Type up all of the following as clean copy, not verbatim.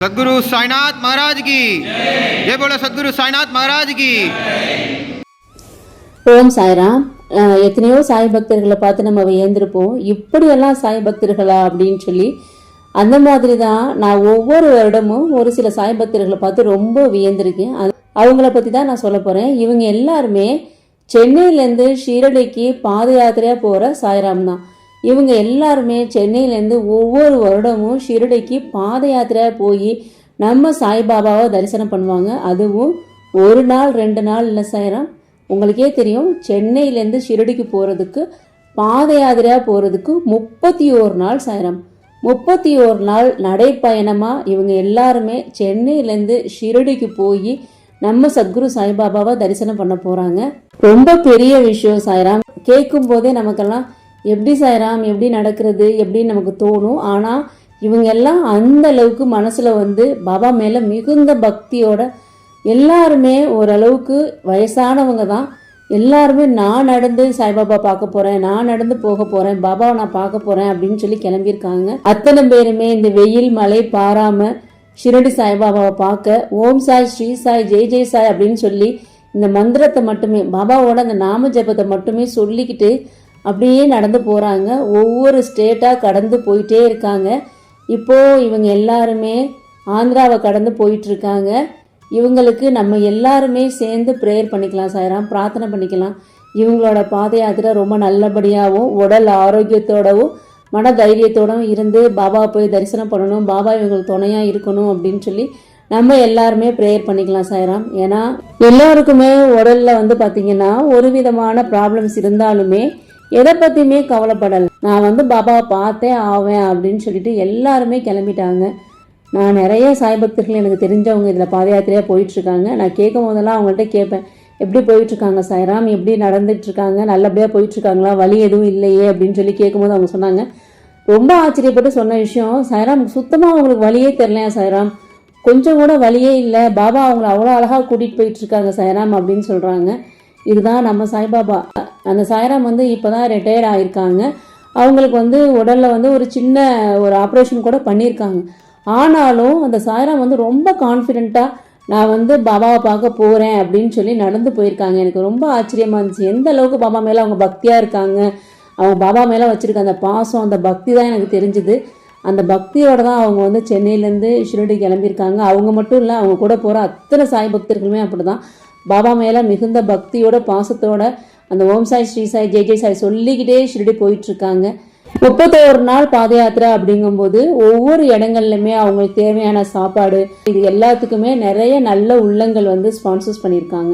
सद्गुरु साईनाथ महाराज की जय बोलो। सद्गुरु साईनाथ महाराज की ஓம் சாய்ராம். எத்தனையோ சாய் பக்தர்களை பார்த்து நம்ம வியந்திருப்போம். இப்படியெல்லாம் சாய் பக்தர்களா அப்படின்னு சொல்லி. அந்த மாதிரி தான் நான் ஒவ்வொரு வருடமும் ஒரு சில சாய் பக்தர்களை பார்த்து ரொம்ப வியந்திருக்கேன். அவங்கள பற்றி தான் நான் சொல்ல போகிறேன். இவங்க எல்லாருமே சென்னையிலேருந்து ஷீரடிக்கு பாத யாத்திரையாக போகிற சாய்ராம் தான். இவங்க எல்லாருமே சென்னையிலேருந்து ஒவ்வொரு வருடமும் ஷிரடிக்கு பாத யாத்திரையாக போய் நம்ம சாய்பாபாவை தரிசனம் பண்ணுவாங்க. அதுவும் ஒரு நாள் 2 நாள் இல்லை சாய்ராம். உங்களுக்கே தெரியும், சென்னையிலேருந்து ஷிரடிக்கு போகிறதுக்கு பாத யாத்திரையாக போகிறதுக்கு 31 நாள் சாய்ராம். 31 நாள் நடைப்பயணமாக இவங்க எல்லாருமே சென்னையிலேருந்து ஷிரடிக்கு போய் நம்ம சத்குரு சாய்பாபாவை தரிசனம் பண்ண போகிறாங்க. ரொம்ப பெரிய விஷயம் சாய்ராம். கேட்கும் போதே நமக்கெல்லாம் எப்படி சாய்ராம் எப்படி நடக்கிறது எப்படின்னு நமக்கு தோணும். ஆனால் இவங்க எல்லாம் அந்த அளவுக்கு மனசில் பாபா மேலே மிகுந்த பக்தியோட எல்லாருமே ஓரளவுக்கு வயசானவங்க தான். எல்லாருமே நான் நடந்து சாய்பாபா பார்க்க போகிறேன், நான் நடந்து போக போகிறேன், பாபாவை நான் பார்க்க போகிறேன் அப்படின்னு சொல்லி கிளம்பியிருக்காங்க. அத்தனை பேருமே இந்த வெயில் மழை பாராமல் ஷிரடி சாய்பாபாவை பார்க்க ஓம் சாய் ஸ்ரீ சாய் ஜெய் ஜெய் சாய் அப்படின்னு சொல்லி இந்த மந்திரத்தை மட்டுமே, பாபாவோட அந்த நாம ஜபத்தை மட்டுமே சொல்லிக்கிட்டு அப்படியே நடந்து போகிறாங்க. ஒவ்வொரு ஸ்டேட்டாக கடந்து போயிட்டே இருக்காங்க. இப்போது இவங்க எல்லாருமே ஆந்திராவை கடந்து போயிட்டுருக்காங்க. இவங்களுக்கு நம்ம எல்லாருமே சேர்ந்து ப்ரேயர் பண்ணிக்கலாம் சாய்ராம், பிரார்த்தனை பண்ணிக்கலாம். இவங்களோட பாத யாத்திரை ரொம்ப நல்லபடியாகவும் உடல் ஆரோக்கியத்தோடவும் மன தைரியத்தோடவும் இருந்து பாபா போய் தரிசனம் பண்ணணும், பாபா இவங்களுக்கு துணையாக இருக்கணும் அப்படின்னு சொல்லி நம்ம எல்லாருமே ப்ரேயர் பண்ணிக்கலாம் சாய்ராம். ஏன்னா எல்லாருக்குமே உடலில் பார்த்திங்கன்னா ஒரு விதமான ப்ராப்ளம்ஸ் இருந்தாலுமே எதை பற்றியுமே கவலைப்படலை. நான் பாபாவை பார்த்தே ஆவேன் அப்படின்னு சொல்லிட்டு எல்லாருமே கிளம்பிட்டாங்க. நான் நிறைய சாய் பக்தர்கள் எனக்கு தெரிஞ்சவங்க இதில் பாத யாத்திரையாக போயிட்டுருக்காங்க. நான் கேட்கும் போதெல்லாம் அவங்கள்ட்ட கேட்பேன், எப்படி போயிட்டுருக்காங்க சாய்ராம், எப்படி நடந்துட்டுருக்காங்க, நல்லபடியாக போயிட்டுருக்காங்களா, வலி எதுவும் இல்லையே அப்படின்னு சொல்லி கேட்கும்போது அவங்க சொன்னாங்க, ரொம்ப ஆச்சரியப்பட்டு சொன்ன விஷயம், சாய்ராம் சுத்தமாக அவங்களுக்கு வலியே தெரிலையா சாய்ராம், கொஞ்சம் கூட வலியே இல்லை, பாபா அவங்கள அவ்வளோ அழகாக கூட்டிகிட்டு போயிட்டுருக்காங்க சாய்ராம் அப்படின்னு சொல்கிறாங்க. இதுதான் நம்ம சாய்பாபா. அந்த சாய்ராம் இப்போ தான் ரிட்டையர்ட் ஆகியிருக்காங்க. அவங்களுக்கு உடலில் ஒரு சின்ன ஒரு ஆப்ரேஷன் கூட பண்ணியிருக்காங்க. ஆனாலும் அந்த சாய்ராம் ரொம்ப கான்ஃபிடெண்ட்டாக நான் பாபாவை பார்க்க போகிறேன் அப்படின்னு சொல்லி நடந்து போயிருக்காங்க. எனக்கு ரொம்ப ஆச்சரியமாக இருந்துச்சு. எந்த அளவுக்கு பாபா மேலே அவங்க பக்தியாக இருக்காங்க, அவங்க பாபா மேலே வச்சுருக்க அந்த பாசம், அந்த பக்தி தான் எனக்கு தெரிஞ்சுது. அந்த பக்தியோடு தான் அவங்க சென்னையிலேருந்து ஷிரடி கிளம்பியிருக்காங்க. அவங்க மட்டும் இல்லை, அவங்க கூட போகிற அத்தனை சாய் பக்தர்களுமே அப்படி தான் பாபா மேலே மிகுந்த பக்தியோட பாசத்தோட அந்த ஓம் சாய் ஸ்ரீ சாய் ஜெய் ஜெய் சாய் சொல்லிக்கிட்டே ஷிரடி போயிட்டுருக்காங்க. 31 நாள் பாத யாத்திரை அப்படிங்கும்போது ஒவ்வொரு இடங்கள்லையுமே அவங்களுக்கு தேவையான சாப்பாடு இது எல்லாத்துக்குமே நிறைய நல்ல உள்ளங்கள் ஸ்பான்சர்ஸ் பண்ணியிருக்காங்க.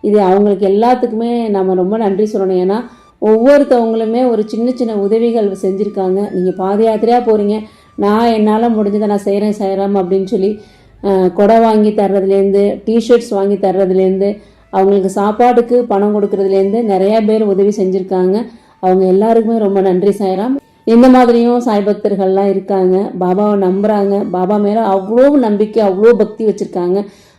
இது அவங்களுக்கு எல்லாத்துக்குமே நம்ம ரொம்ப நன்றி சொல்லணும். ஏன்னா ஒவ்வொருத்தவங்களுமே ஒரு சின்ன சின்ன உதவிகள் செஞ்சுருக்காங்க. நீங்கள் பாத யாத்திரையாக போகிறீங்க, நான் என்னால் முடிஞ்சதை நான் செய்கிறேன் அப்படின்னு சொல்லி கொடை வாங்கி தர்றதுலேருந்து, டிஷர்ட்ஸ் வாங்கி தர்றதுலேருந்து, அவங்களுக்கு சாப்பாட்டுக்கு பணம் கொடுக்கறதுலேருந்து நிறையா பேர் உதவி செஞ்சுருக்காங்க. அவங்க எல்லாருக்குமே ரொம்ப நன்றி சாய்ராம். இந்த மாதிரியும் சாய் பக்தர்கள்லாம் இருக்காங்க, பாபாவை நம்புகிறாங்க, பாபா மேலே அவ்வளோ நம்பிக்கை அவ்வளோ பக்தி வச்சுருக்காங்க,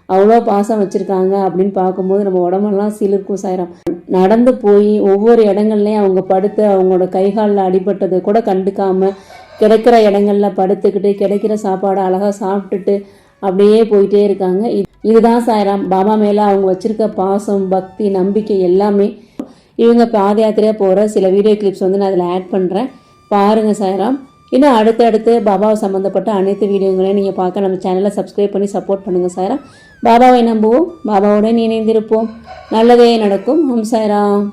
அவ்வளோ பாசம் வச்சுருக்காங்க அப்படின்னு பார்க்கும்போது நம்ம உடம்பெல்லாம் சிலிர்க்கும் சாய்ராம். நடந்து போய் ஒவ்வொரு இடங்கள்லையும் அவங்க படுத்து அவங்களோட கைகாலில் அடிபட்டது கூட கண்டுக்காமல் கிடைக்கிற இடங்கள்ல படுத்துக்கிட்டு கிடைக்கிற சாப்பாடை அழகாக சாப்பிட்டுட்டு அப்படியே போயிட்டே இருக்காங்க. இதுதான் சாய்ராம். பாபா மேலே அவங்க வச்சிருக்க பாசம் பக்தி நம்பிக்கை எல்லாமே. இவங்க பாத யாத்திரையாக போகிற சில வீடியோ கிளிப்ஸ் நான் அதில் ஆட் பண்ணுறேன், பாருங்கள் சாய்ராம். இன்னும் அடுத்தடுத்து பாபாவை சம்மந்தப்பட்ட அனைத்து வீடியோங்களையும் நீங்கள் பார்க்க நம்ம சேனலை சப்ஸ்கிரைப் பண்ணி சப்போர்ட் பண்ணுங்கள் சாய்ராம். பாபாவை நம்புவோம், பாபாவுடன் இணைந்திருப்போம், நல்லதே நடக்கும். ஓம் சாய்ராம்.